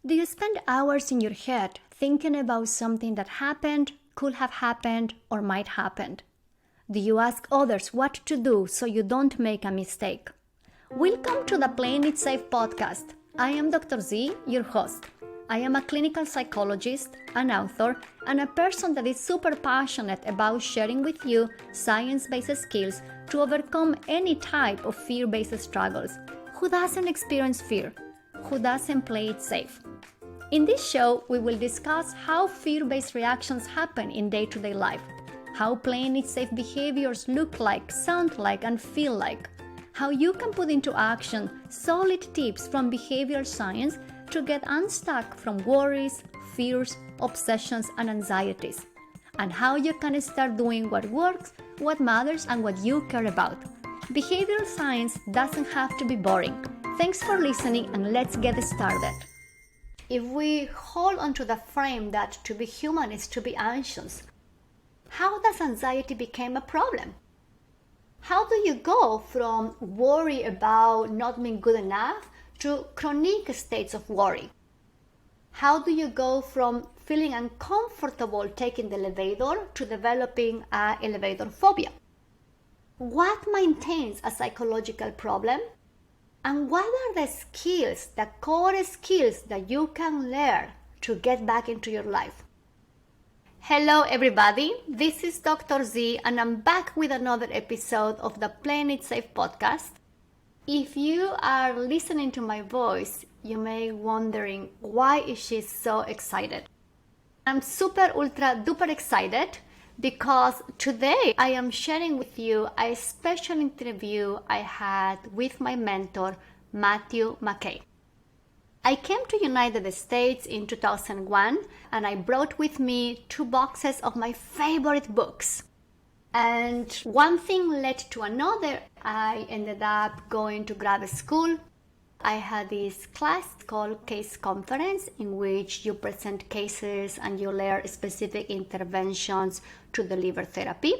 Do you spend hours in your head thinking about something that happened, could have happened, or might happen? Do you ask others what to do so you don't make a mistake? Welcome to the Playing It Safe podcast. I am Dr. Z, your host. I am a clinical psychologist, an author, and a person that is super passionate about sharing with you science-based skills to overcome any type of fear-based struggles. Who doesn't experience fear? Who doesn't play it safe? In this show, we will discuss how fear-based reactions happen in day-to-day life, how playing it safe behaviors look like, sound like, and feel like, how you can put into action solid tips from behavioral science to get unstuck from worries, fears, obsessions, and anxieties, and how you can start doing what works, what matters, and what you care about. Behavioral science doesn't have to be boring. Thanks for listening, and let's get started. If we hold onto the frame that to be human is to be anxious, how does anxiety become a problem? How do you go from worry about not being good enough to chronic states of worry? How do you go from feeling uncomfortable taking the elevator to developing an elevator phobia? What maintains a psychological problem? And what are the skills, the core skills that you can learn to get back into your life? Hello everybody, this is Dr. Z and I'm back with another episode of the Playing It Safe podcast. If you are listening to my voice, you may be wondering why is she so excited? I'm super ultra duper excited because today I am sharing with you a special interview I had with my mentor, Matthew Mckay. I came to United States in 2001 and I brought with me 2 boxes of my favorite books. And one thing led to another. I ended up going to grad school. I had this class called Case Conference in which you present cases and you learn specific interventions to deliver therapy.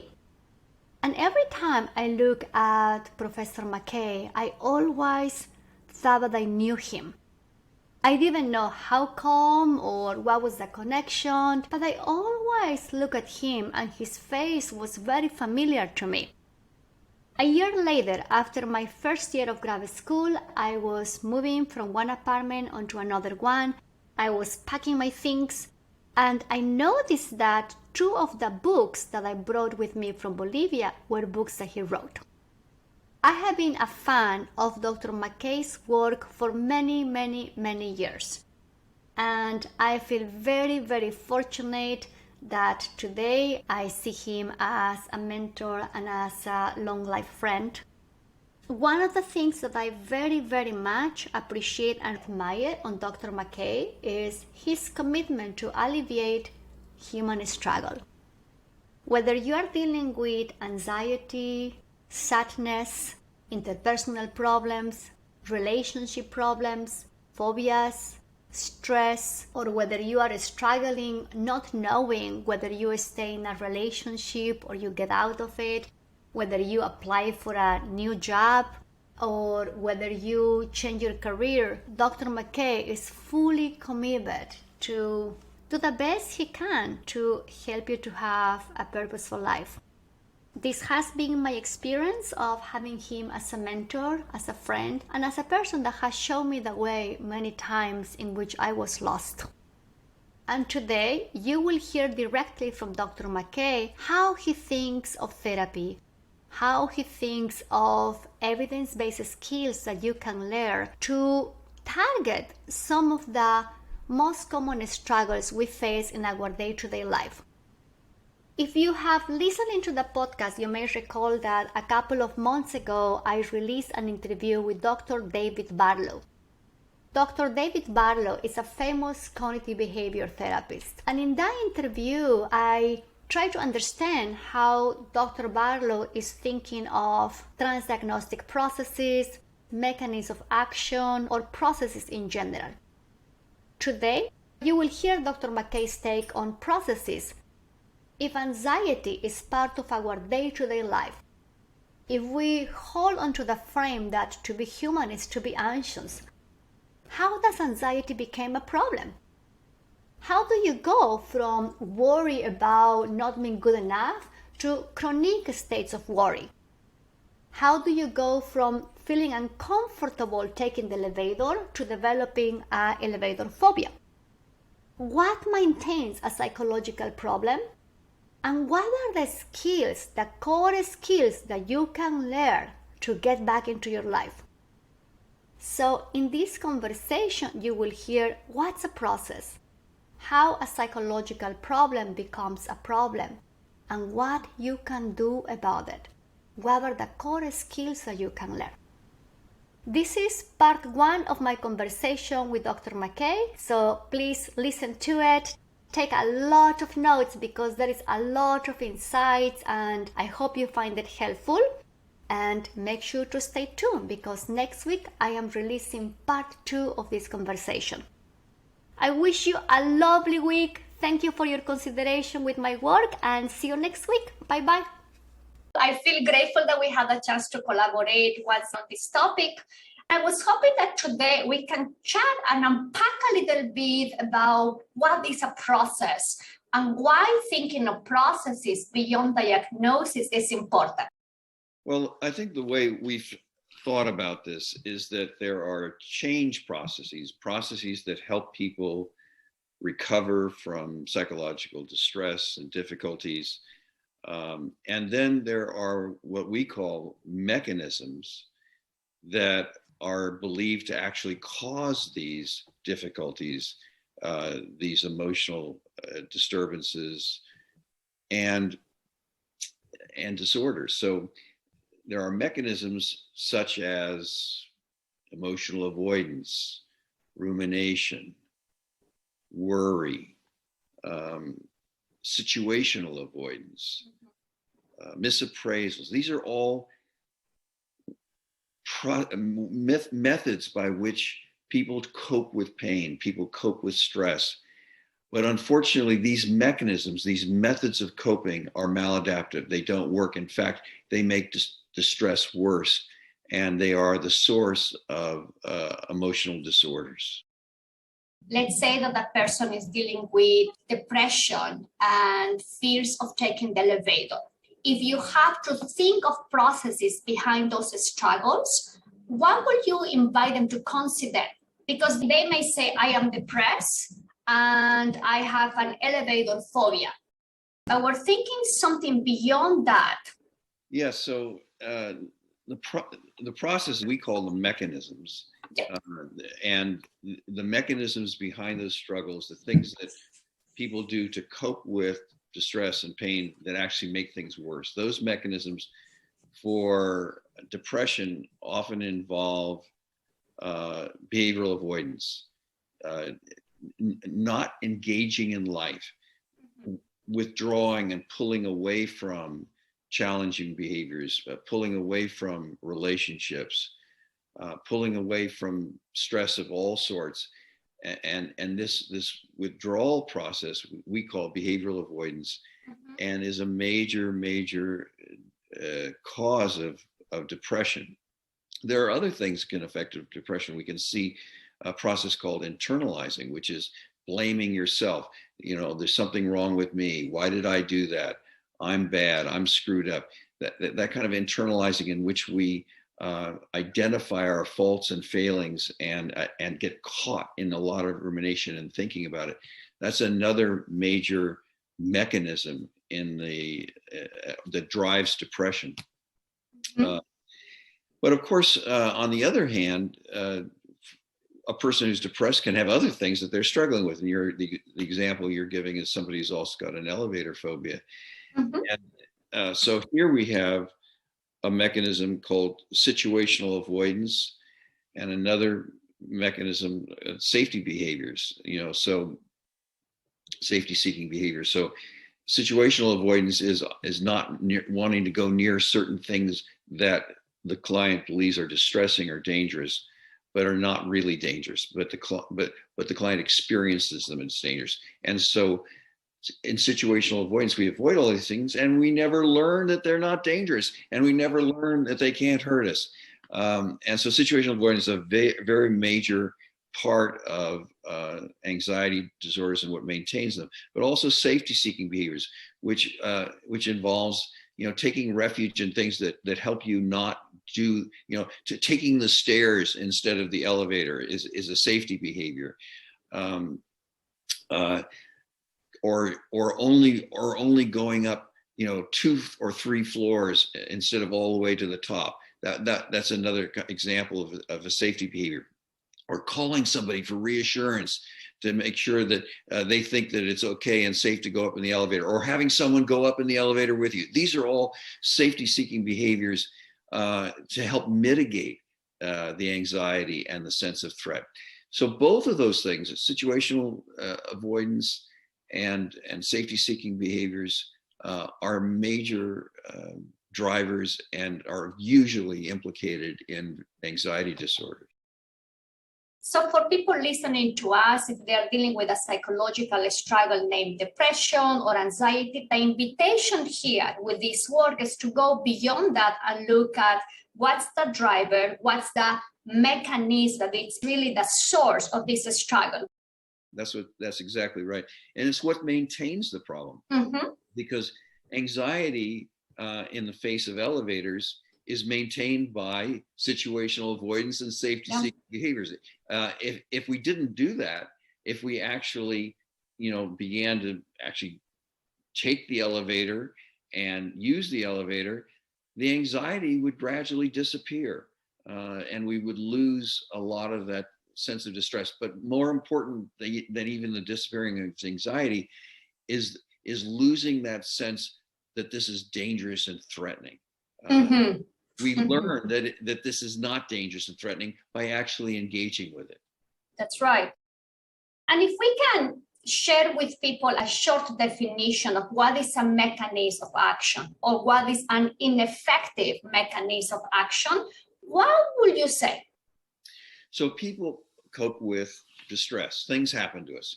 And every time I look at Professor Mckay, I always thought that I knew him. I didn't know how come or what was the connection, but I always look at him and his face was very familiar to me. A year later, after my first year of grad school, I was moving from one apartment onto another one. I was packing my things and I noticed that 2 of the books that I brought with me from Bolivia were books that he wrote. I have been a fan of Dr. Mckay's work for many years. And I feel very fortunate that today I see him as a mentor and as a long life friend. One of the things that I very much appreciate and admire on Dr. Mckay is his commitment to alleviate human struggle. Whether you are dealing with anxiety, sadness, interpersonal problems, relationship problems, phobias, stress, or whether you are struggling not knowing whether you stay in a relationship or you get out of it, whether you apply for a new job or whether you change your career, Dr. Mckay is fully committed to do the best he can to help you to have a purposeful life. This has been my experience of having him as a mentor, as a friend, and as a person that has shown me the way many times in which I was lost. And today, you will hear directly from Dr. Mckay how he thinks of therapy, how he thinks of evidence-based skills that you can learn to target some of the most common struggles we face in our day-to-day life. If you have listened to the podcast, you may recall that a couple of months ago, I released an interview with Dr. David Barlow. Dr. David Barlow is a famous cognitive behavior therapist. And in that interview, I tried to understand how Dr. Barlow is thinking of transdiagnostic processes, mechanisms of action, or processes in general. Today, you will hear Dr. Mckay's take on processes. If anxiety is part of our day-to-day life, if we hold onto the frame that to be human is to be anxious, How does anxiety become a problem? How do you go from worry about not being good enough to chronic states of worry? How do you go from feeling uncomfortable taking the elevator to developing an elevator phobia? What maintains a psychological problem? And what are the skills, the core skills that you can learn to get back into your life? So in this conversation, you will hear what's a process, how a psychological problem becomes a problem, and what you can do about it. What are the core skills that you can learn? This is part 1 of my conversation with Dr. Mckay, so please listen to it. Take a lot of notes because there is a lot of insights and I hope you find it helpful. And make sure to stay tuned because next week I am releasing part 2 of this conversation. I wish you a lovely week. Thank you for your consideration with my work and see you next week. Bye bye. I feel grateful that we had a chance to collaborate once on this topic. I was hoping that today we can chat and unpack a little bit about what is a process and why thinking of processes beyond diagnosis is important. Well, I think the way we've thought about this is that there are change processes that help people recover from psychological distress and difficulties. And then there are what we call mechanisms that are believed to actually cause these difficulties, these emotional disturbances and disorders. So there are mechanisms such as emotional avoidance, rumination, worry, situational avoidance, misappraisals. These are all methods by which people cope with pain, people cope with stress. But unfortunately, these mechanisms, these methods of coping are maladaptive. They don't work. In fact, they make distress worse, and they are the source of emotional disorders. Let's say that that person is dealing with depression and fears of taking the elevator. If you have to think of processes behind those struggles, what would you invite them to consider? Because they may say, I am depressed and I have an elevator phobia. But we're thinking something beyond that. Yeah, so the process, we call them mechanisms. Yeah. And the mechanisms behind those struggles, the things that people do to cope with distress and pain that actually make things worse. Those mechanisms for depression often involve behavioral avoidance, not engaging in life, withdrawing and pulling away from challenging behaviors, pulling away from relationships, pulling away from stress of all sorts. And this withdrawal process we call behavioral avoidance, and is a major cause of depression. There are other things that can affect depression. We can see a process called internalizing, which is blaming yourself. You know, there's something wrong with me. Why did I do that? I'm bad. I'm screwed up. That kind of internalizing in which we identify our faults and failings and get caught in a lot of rumination and thinking about it. That's another major mechanism in that drives depression. But of course, on the other hand, a person who's depressed can have other things that they're struggling with. And the example you're giving is somebody who's also got an elevator phobia. And so here we have a mechanism called situational avoidance, and another mechanism, safety behaviors, so safety-seeking behaviors. So situational avoidance is not wanting to go near certain things that the client believes are distressing or dangerous, but are not really dangerous, but the client experiences them as dangerous. And so in situational avoidance, we avoid all these things, and we never learn that they're not dangerous, and we never learn that they can't hurt us. And so situational avoidance is a very major part of anxiety disorders and what maintains them, but also safety-seeking behaviors, which involves, taking refuge in things that help you not do, taking the stairs instead of the elevator is a safety behavior. Or only going up, 2 or 3 floors instead of all the way to the top. That's another example of a safety behavior. Or calling somebody for reassurance to make sure that they think that it's okay and safe to go up in the elevator, or having someone go up in the elevator with you. These are all safety-seeking behaviors to help mitigate the anxiety and the sense of threat. So both of those things, situational avoidance and safety-seeking behaviors, are major drivers and are usually implicated in anxiety disorders. So for people listening to us, if they're dealing with a psychological struggle named depression or anxiety, the invitation here with this work is to go beyond that and look at what's the driver, what's the mechanism that it's really the source of this struggle. That's exactly right. And it's what maintains the problem. Because anxiety in the face of elevators is maintained by situational avoidance and safety-seeking behaviors. If we didn't do that, if we actually, began to actually take the elevator and use the elevator, the anxiety would gradually disappear, and we would lose a lot of that sense of distress. But more important than even the disappearing of anxiety is losing that sense that this is dangerous and threatening. We learn that this is not dangerous and threatening by actually engaging with it. That's right. And if we can share with people a short definition of what is a mechanism of action or what is an ineffective mechanism of action, what would you say? So people cope with distress. Things happen to us.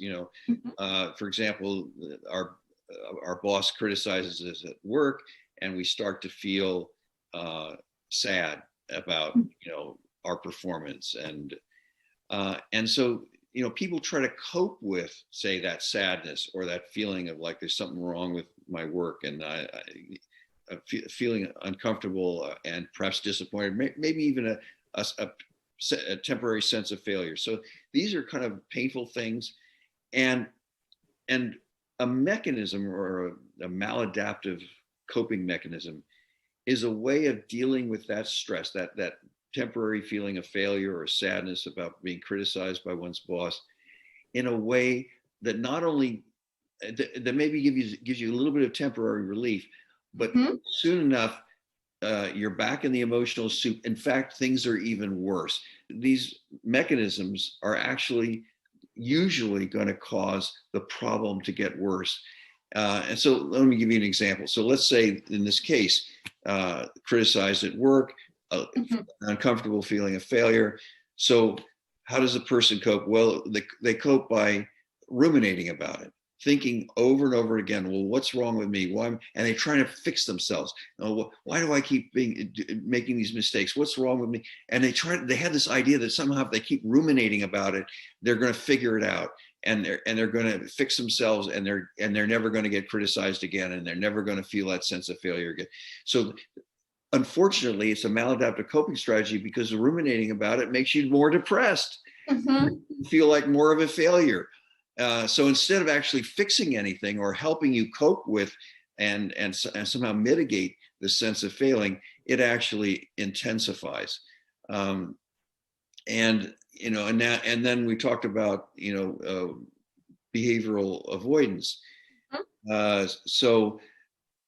For example, our boss criticizes us at work, and we start to feel sad about our performance, and so people try to cope with, say, that sadness or that feeling of like there's something wrong with my work, and I feeling uncomfortable and perhaps disappointed, maybe even a temporary sense of failure. So these are kind of painful things, and a mechanism or a maladaptive coping mechanism is a way of dealing with that stress, that temporary feeling of failure or sadness about being criticized by one's boss, in a way that not only that maybe gives you a little bit of temporary relief, but soon enough you're back in the emotional soup. In fact, things are even worse. These mechanisms are actually usually going to cause the problem to get worse. And so let me give you an example. So let's say in this case, criticized at work, uncomfortable feeling of failure. So how does a person cope? Well, they cope by ruminating about it, thinking over and over again, well, what's wrong with me? Why? And they try to fix themselves. Oh, why do I keep making these mistakes? What's wrong with me? And they have this idea that somehow if they keep ruminating about it, they're going to figure it out. And they're going to fix themselves, and they're never going to get criticized again, and they're never going to feel that sense of failure again. So unfortunately, it's a maladaptive coping strategy, because ruminating about it makes you more depressed. You feel like more of a failure. So instead of actually fixing anything or helping you cope with and somehow mitigate the sense of failing, it actually intensifies. And then we talked about behavioral avoidance. So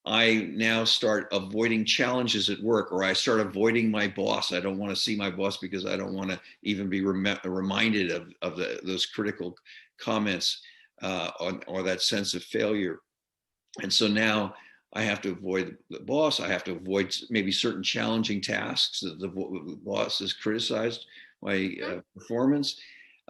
I now start avoiding challenges at work, or I start avoiding my boss. I don't want to see my boss because I don't want to even be reminded of those critical comments or that sense of failure. And so now I have to avoid the boss. I have to avoid maybe certain challenging tasks that the boss has criticized my performance.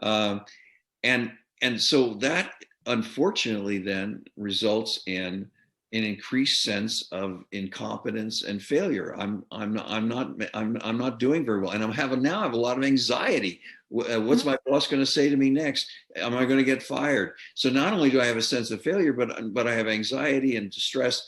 And so that unfortunately then results in an increased sense of incompetence and failure. I'm not doing very well, and I have a lot of anxiety What's my boss going to say to me next? Am I going to get fired? So not only do I have a sense of failure, but I have anxiety and distress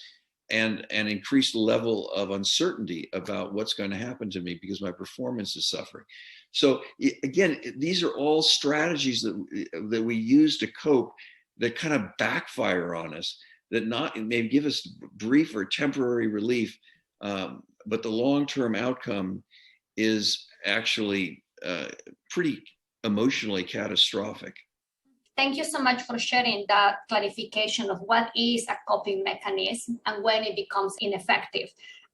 and an increased level of uncertainty about what's going to happen to me because my performance is suffering. So again, these are all strategies that we use to cope that kind of backfire on us, that may give us brief or temporary relief, but the long-term outcome is actually pretty emotionally catastrophic. Thank you so much for sharing that clarification of what is a coping mechanism and when it becomes ineffective.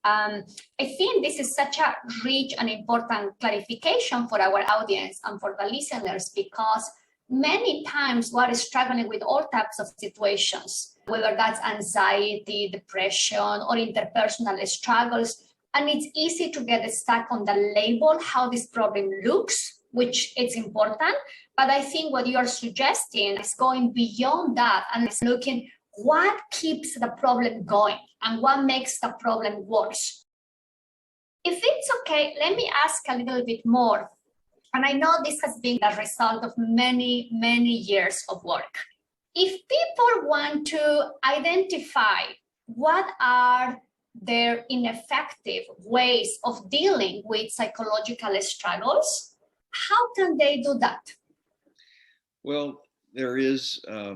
I think this is such a rich and important clarification for our audience and for the listeners, because many times we're struggling with all types of situations, whether that's anxiety, depression, or interpersonal struggles. And it's easy to get stuck on the label, how this problem looks, which is important. But I think what you're suggesting is going beyond that and is looking what keeps the problem going and what makes the problem worse. If it's okay, let me ask a little bit more. And I know this has been the result of many, many years of work. If people want to identify what are their ineffective ways of dealing with psychological struggles, how can they do that? Well, there is a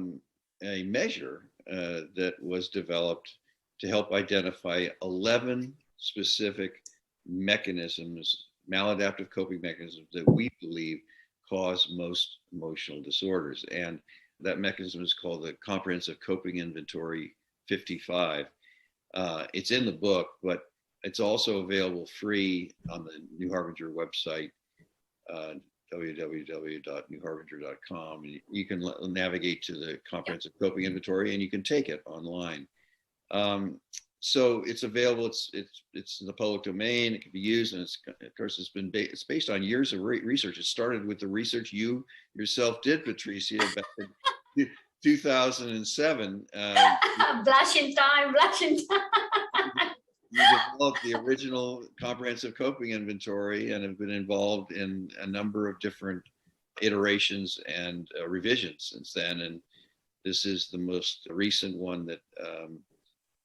measure that was developed to help identify 11 specific mechanisms, maladaptive coping mechanisms, that we believe cause most emotional disorders. And that mechanism is called the Comprehensive Coping Inventory 55. It's in the book, but it's also available free on the New Harbinger website, www.newharbinger.com. You can navigate to the Comprehensive Coping Inventory, and you can take it online. So it's available. It's in the public domain. It can be used, and of course it's based on years of research. It started with the research you yourself did, Patricia, back in 2007. Blushing time. You developed the original Comprehensive Coping Inventory and have been involved in a number of different iterations and revisions since then. And this is the most recent one that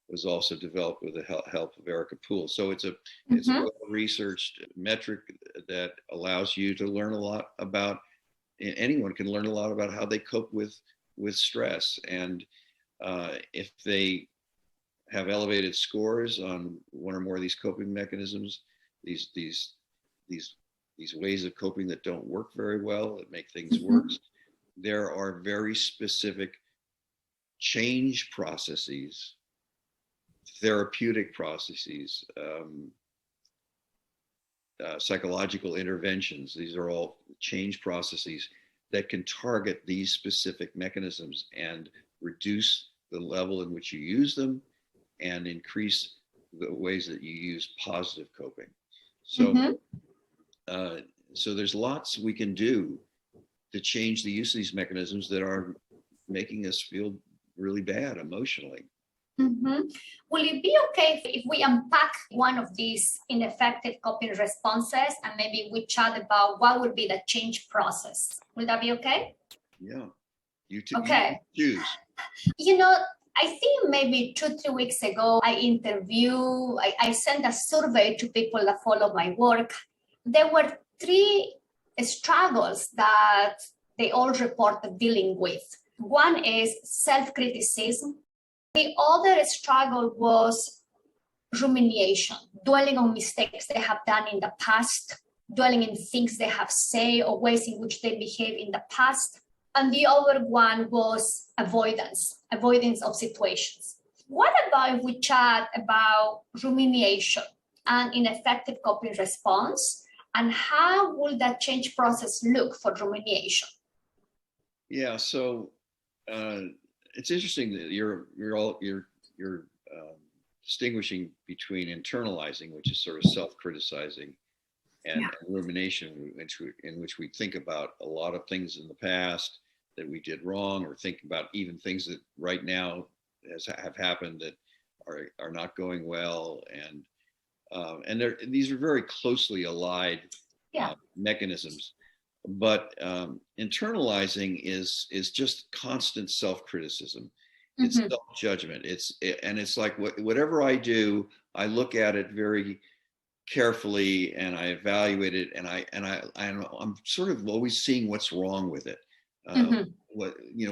was also developed with the help of Erica Poole. So it's a well-researched metric that allows you to learn a lot about, anyone can learn a lot about how they cope with stress. And if they have elevated scores on one or more of these coping mechanisms, these ways of coping that don't work very well, that make things worse, there are very specific change processes, therapeutic processes, psychological interventions. These are all change processes that can target these specific mechanisms and reduce the level in which you use them and increase the ways that you use positive coping. So, so there's lots we can do to change the use of these mechanisms that are making us feel really bad emotionally. Will it be okay if we unpack one of these ineffective coping responses and maybe we chat about what would be the change process? Will that be okay? Yeah. Okay. You choose. You know, I think maybe 2-3 weeks ago, I sent a survey to people that follow my work. There were 3 struggles that they all reported dealing with. One is self-criticism. The other struggle was rumination, dwelling on mistakes they have done in the past, dwelling in things they have said or ways in which they behave in the past. And the other one was avoidance of situations. What about if we chat about rumination and ineffective coping response, and how will that change process look for rumination? Yeah, so it's interesting that you're distinguishing between internalizing, which is sort of self-criticizing, and rumination, in which we think about a lot of things in the past that we did wrong, or think about even things that right now have happened that are not going well, and these are very closely allied mechanisms. But internalizing is just constant self-criticism. It's Mm-hmm. self-judgment. And it's like whatever I do, I look at it very carefully and I evaluate it, and I'm sort of always seeing what's wrong with it. Mm-hmm.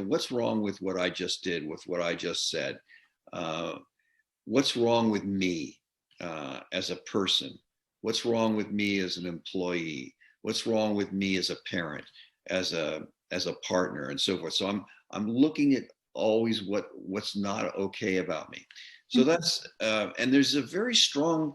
What's wrong with what I just did, with what I just said? Uh, what's wrong with me as a person? What's wrong with me as an employee? What's wrong with me as a parent, as a partner, and so forth? So I'm looking at always what's not okay about me. So that's and there's a very strong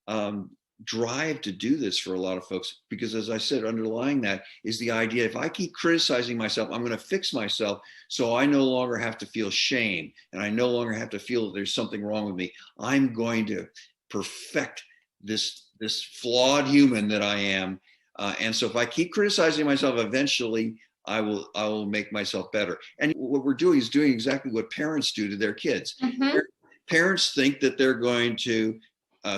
um, drive to do this for a lot of folks, because as I said, underlying that is the idea, if I keep criticizing myself, I'm going to fix myself, so I no longer have to feel shame and I no longer have to feel that there's something wrong with me. I'm going to perfect this flawed human that I am, and so if I keep criticizing myself, eventually I will make myself better. And what we're doing is doing exactly what parents do to their kids. Mm-hmm. Parents think that they're going to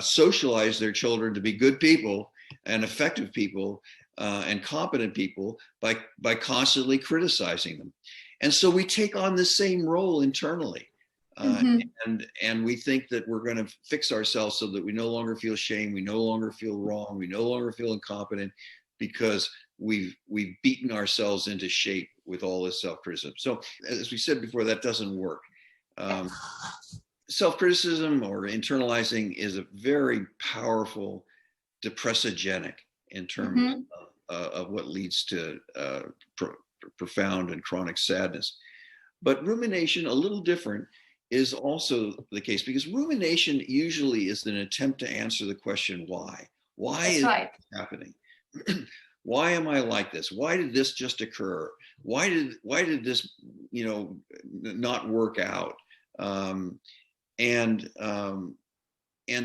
socialize their children to be good people and effective people and competent people by constantly criticizing them. And so we take on the same role internally. Mm-hmm. And we think that we're going to fix ourselves so that we no longer feel shame, we no longer feel wrong, we no longer feel incompetent, because we've beaten ourselves into shape with all this self-criticism. So as we said before, that doesn't work. Self-criticism or internalizing is a very powerful depressogenic in terms Mm-hmm. of what leads to profound and chronic sadness. But rumination, a little different, is also the case, because rumination usually is an attempt to answer the question why. Why That's is right. this happening? Why am I like this? Why did this just occur? Why did this not work out? Um, and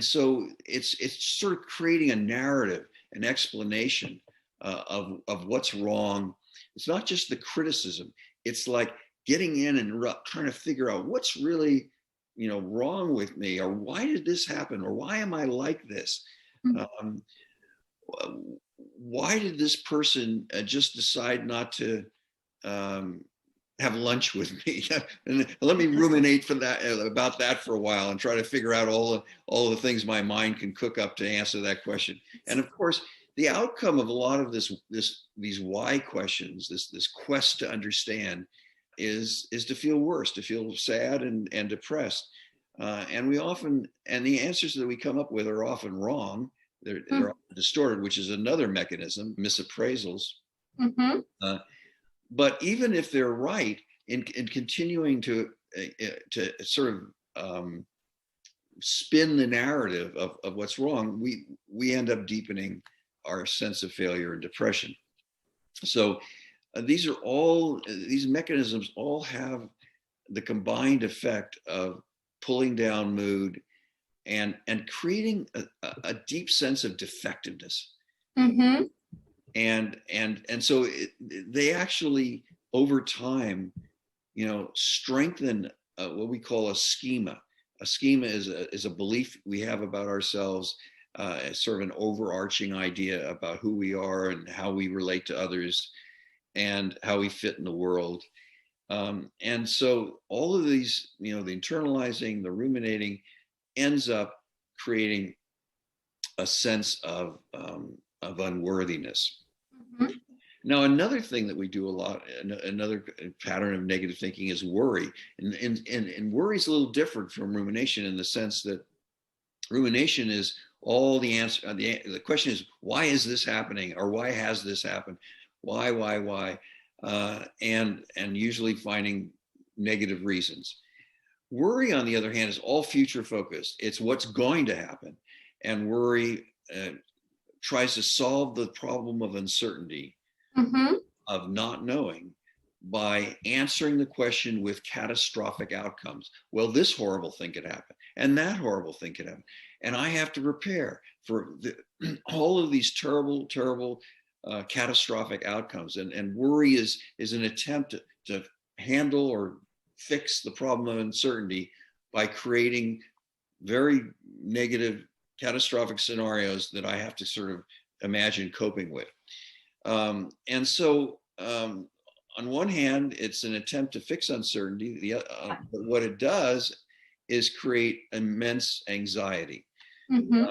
so it's sort of creating a narrative, an explanation of what's wrong. It's not just the criticism. It's like getting in and trying to figure out what's really wrong with me, or why did this happen, or why am I like this? Um, why did this person just decide not to have lunch with me? And let me ruminate about that for a while and try to figure out all the things my mind can cook up to answer that question. And of course, the outcome of a lot of these why questions, this quest to understand, is to feel worse, to feel sad and depressed. And the answers that we come up with are often wrong. They're often distorted, which is another mechanism, misappraisals. Mm-hmm. But even if they're right, in continuing to sort of spin the narrative of what's wrong, we end up deepening our sense of failure and depression. So these mechanisms all have the combined effect of pulling down mood and creating a deep sense of defectiveness. Mm-hmm. And so they actually over time strengthen what we call a schema. A schema is a belief we have about ourselves, as sort of an overarching idea about who we are and how we relate to others and how we fit in the world. And so all of these, the internalizing, the ruminating, ends up creating a sense of unworthiness. Mm-hmm. Now, another thing that we do a lot, another pattern of negative thinking, is worry. And worry is a little different from rumination, in the sense that rumination is all the answer. The question is, why is this happening? Or why has this happened? Why? And usually finding negative reasons. Worry, on the other hand, is all future focused. It's what's going to happen. And worry tries to solve the problem of uncertainty, Mm-hmm. of not knowing, by answering the question with catastrophic outcomes. Well, this horrible thing could happen, and that horrible thing could happen, and I have to prepare for all of these terrible catastrophic outcomes. And worry is an attempt to handle or fix the problem of uncertainty by creating very negative catastrophic scenarios that I have to sort of imagine coping with. And so, on one hand, it's an attempt to fix uncertainty. But what it does is create immense anxiety. Mm-hmm.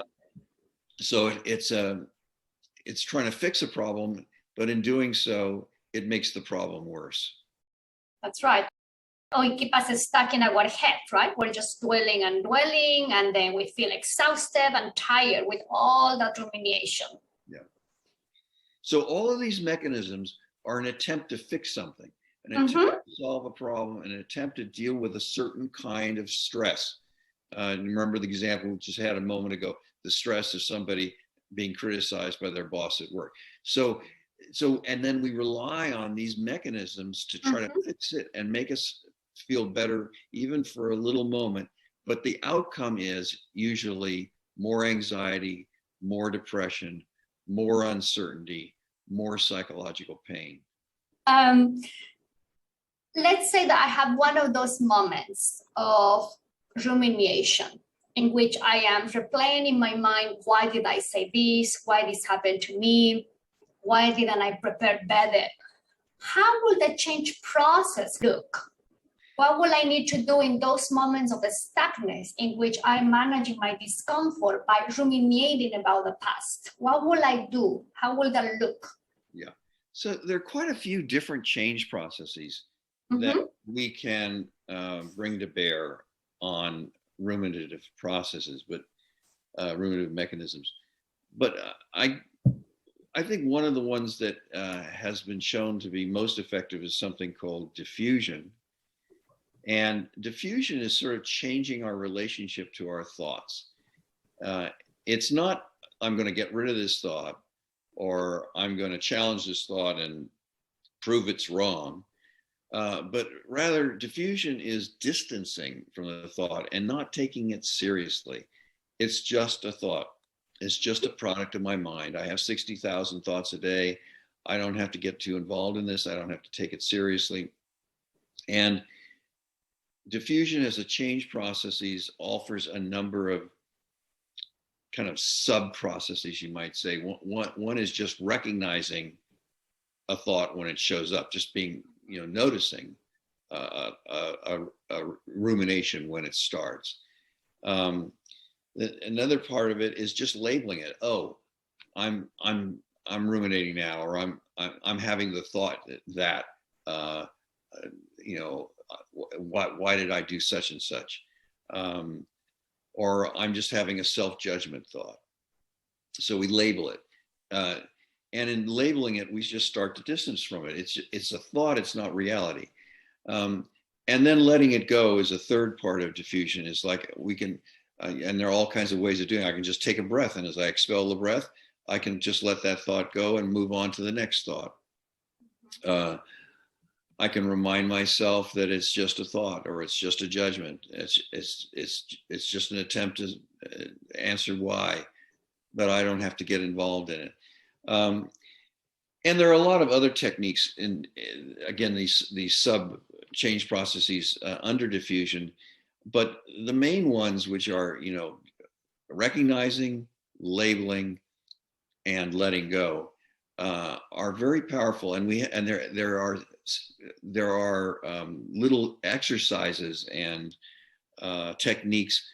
So it's trying to fix a problem, but in doing so, it makes the problem worse. That's right. Oh, it keeps us stuck in our head, right? We're just dwelling, and then we feel exhausted and tired with all that rumination. Yeah. So all of these mechanisms are an attempt to fix something, an attempt to solve a problem, an attempt to deal with a certain kind of stress. Remember the example we just had a moment ago, the stress of somebody being criticized by their boss at work. So, and then we rely on these mechanisms to try to fix it and make us feel better, even for a little moment. But the outcome is usually more anxiety, more depression, more uncertainty, more psychological pain. Let's say that I have one of those moments of rumination in which I am replaying in my mind, why did I say this? Why this happened to me? Why didn't I prepare better? How will the change process look? What will I need to do in those moments of stuckness in which I'm managing my discomfort by ruminating about the past? What will I do? How will that look? Yeah. So there are quite a few different change processes that we can bring to bear on ruminative processes, but ruminative mechanisms. But I think one of the ones that has been shown to be most effective is something called diffusion. And diffusion is sort of changing our relationship to our thoughts. It's not, I'm going to get rid of this thought, or I'm going to challenge this thought and prove it's wrong. But rather, diffusion is distancing from the thought and not taking it seriously. It's just a thought. It's just a product of my mind. I have 60,000 thoughts a day. I don't have to get too involved in this. I don't have to take it seriously. And diffusion as a change processes offers a number of kind of sub processes, you might say. One is just recognizing a thought when it shows up, just being, noticing a rumination when it starts. Another part of it is just labeling it. Oh, I'm ruminating now, or I'm having the thought that why did I do such and such, or I'm just having a self-judgment thought. So we label it, and in labeling it, we just start to distance from it. It's a thought. It's not reality. And then letting it go is a third part of diffusion. Is like we can. And there are all kinds of ways of doing it. I can just take a breath, and as I expel the breath, I can just let that thought go and move on to the next thought. I can remind myself that it's just a thought, or it's just a judgment. It's just an attempt to answer why, but I don't have to get involved in it. And there are a lot of other techniques in again, these sub change processes under diffusion. But the main ones, which are, recognizing, labeling, and letting go, are very powerful. And there are little exercises and techniques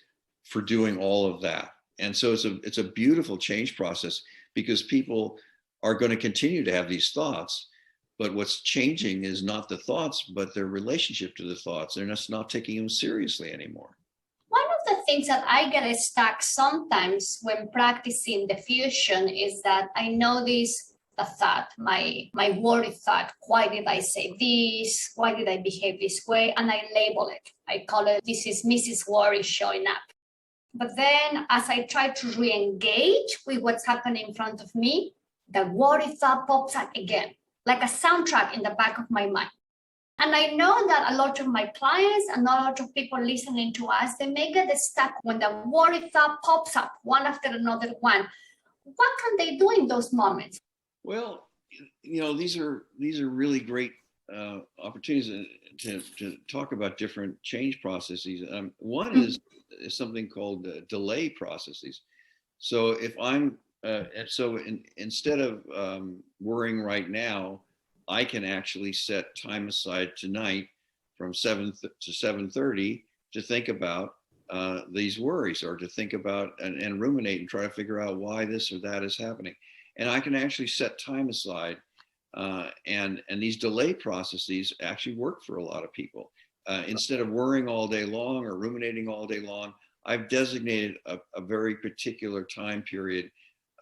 for doing all of that. And so it's a beautiful change process, because people are going to continue to have these thoughts. But what's changing is not the thoughts, but their relationship to the thoughts. They're just not taking them seriously anymore. One of the things that I get stuck sometimes when practicing diffusion is that I notice the thought, my worry thought, why did I say this? Why did I behave this way? And I label it. I call it, this is Mrs. Worry showing up. But then as I try to re-engage with what's happening in front of me, the worry thought pops up again, like a soundtrack in the back of my mind. And I know that a lot of my clients and a lot of people listening to us, they may get stuck when the worry thought pops up one after another one. What can they do in those moments? Well, these are really great opportunities to talk about different change processes. One is something called delay processes. So if I'm And so instead of worrying right now, I can actually set time aside tonight from 7 to 7:30 to think about these worries, or to think about and ruminate and try to figure out why this or that is happening. And I can actually set time aside, and these delay processes actually work for a lot of people. Instead of worrying all day long or ruminating all day long, I've designated a very particular time period.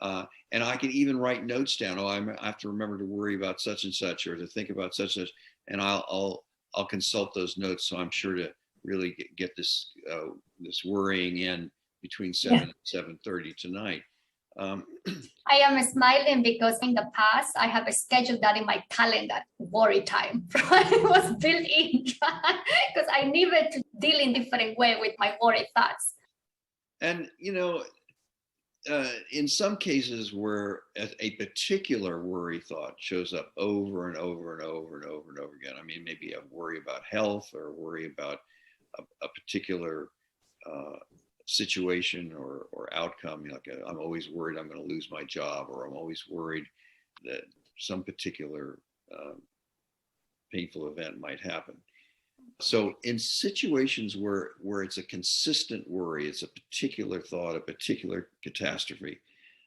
And I can even write notes down. Oh, I have to remember to worry about such and such, or to think about such and such, and I'll consult those notes. So I'm sure to really get this this worrying in between 7 and 7:30 tonight. I am smiling because in the past I have scheduled that in my calendar, worry time. It was built in because I needed to deal in different way with my worry thoughts. And in some cases where a particular worry thought shows up over and over and over and over and over again. I mean, maybe a worry about health, or worry about a particular situation or outcome. Like I'm always worried I'm going to lose my job, or I'm always worried that some particular painful event might happen. So in situations where it's a consistent worry, it's a particular thought, a particular catastrophe,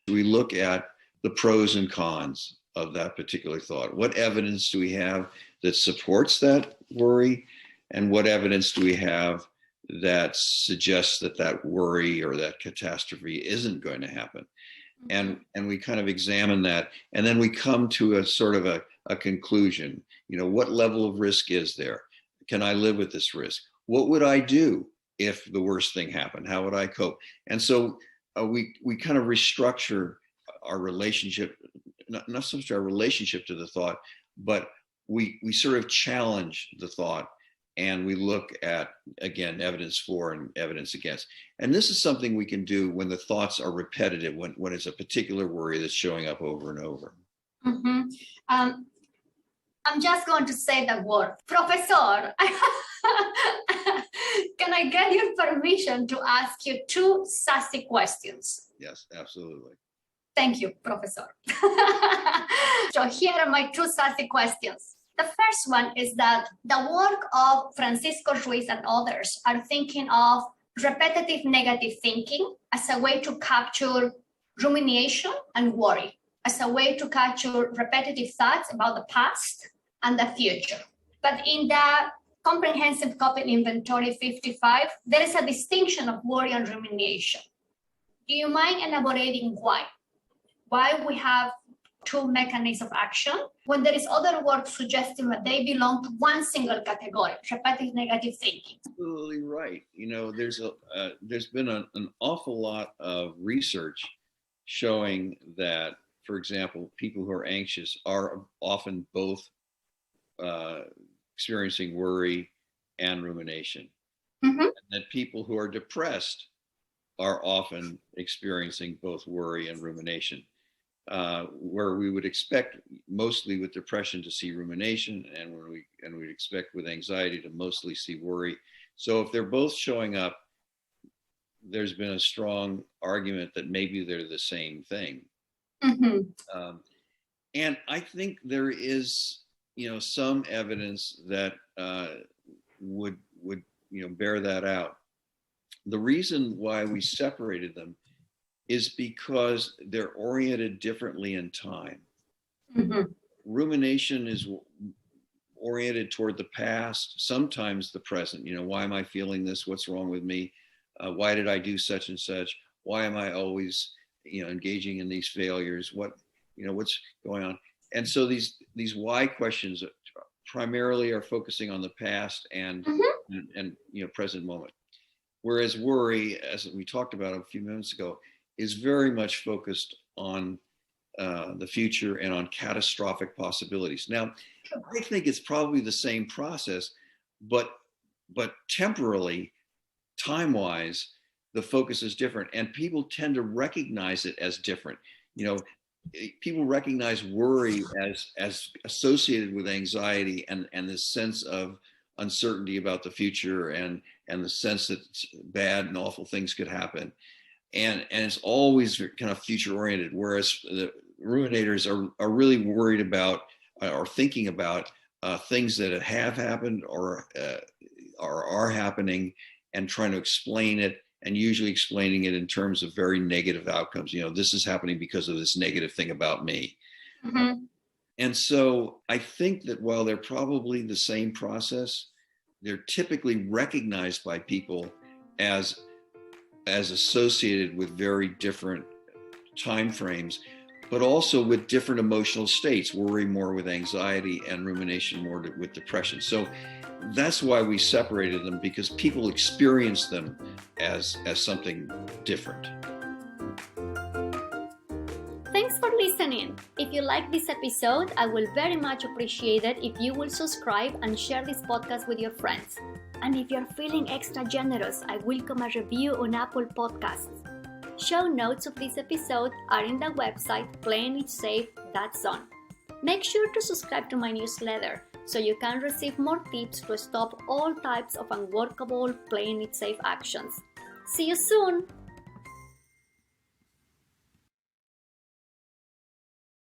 we look at the pros and cons of that particular thought. What evidence do we have that supports that worry? And what evidence do we have that suggests that that worry or that catastrophe isn't going to happen? And we kind of examine that, and then we come to a sort of a conclusion. What level of risk is there? Can I live with this risk? What would I do if the worst thing happened? How would I cope? And so we kind of restructure our relationship, not so much our relationship to the thought, but we sort of challenge the thought, and we look at, again, evidence for and evidence against. And this is something we can do when the thoughts are repetitive, when it's a particular worry that's showing up over and over. Mm-hmm. I'm just going to say the word, Professor. Can I get your permission to ask you two sassy questions? Yes, absolutely. Thank you, Professor. So here are my two sassy questions. The first one is that the work of Francisco Ruiz and others are thinking of repetitive negative thinking as a way to capture rumination and worry, as a way to capture repetitive thoughts about the past and the future. But in the Comprehensive Coping Inventory 55, there is a distinction of worry and rumination. Do you mind elaborating why? Why we have two mechanisms of action when there is other work suggesting that they belong to one single category, repetitive negative thinking? Absolutely right. There's been an awful lot of research showing that, for example, people who are anxious are often both experiencing worry and rumination. Mm-hmm. And that people who are depressed are often experiencing both worry and rumination, where we would expect mostly with depression to see rumination, and we'd expect with anxiety to mostly see worry. So if they're both showing up, there's been a strong argument that maybe they're the same thing. Mm-hmm. And I think there is some evidence that would bear that out. The reason why we separated them is because they're oriented differently in time. Mm-hmm. Rumination is oriented toward the past, sometimes the present. Why am I feeling this? What's wrong with me? Why did I do such and such? Why am I always engaging in these failures? What's going on? And so these why questions primarily are focusing on the past and mm-hmm. and present moment, whereas worry, as we talked about a few minutes ago, is very much focused on the future and on catastrophic possibilities. Now, I think it's probably the same process, but temporally, time-wise, the focus is different, and people tend to recognize it as different. People recognize worry as associated with anxiety and this sense of uncertainty about the future and the sense that bad and awful things could happen. and it's always kind of future oriented, whereas the ruminators are really worried about or thinking about things that have happened or are happening, and trying to explain it, and usually explaining it in terms of very negative outcomes. This is happening because of this negative thing about me. Mm-hmm. And so I think that while they're probably the same process, they're typically recognized by people as associated with very different time frames, but also with different emotional states. Worry more with anxiety, and rumination more with depression. So that's why we separated them, because people experience them as something different. Thanks for listening. If you like this episode, I will very much appreciate it if you will subscribe and share this podcast with your friends. And if you're feeling extra generous, I welcome a review on Apple Podcasts. Show notes of this episode are in the website playingitsafe.zone. Make sure to subscribe to my newsletter so you can receive more tips to stop all types of unworkable playing it safe actions. See you soon!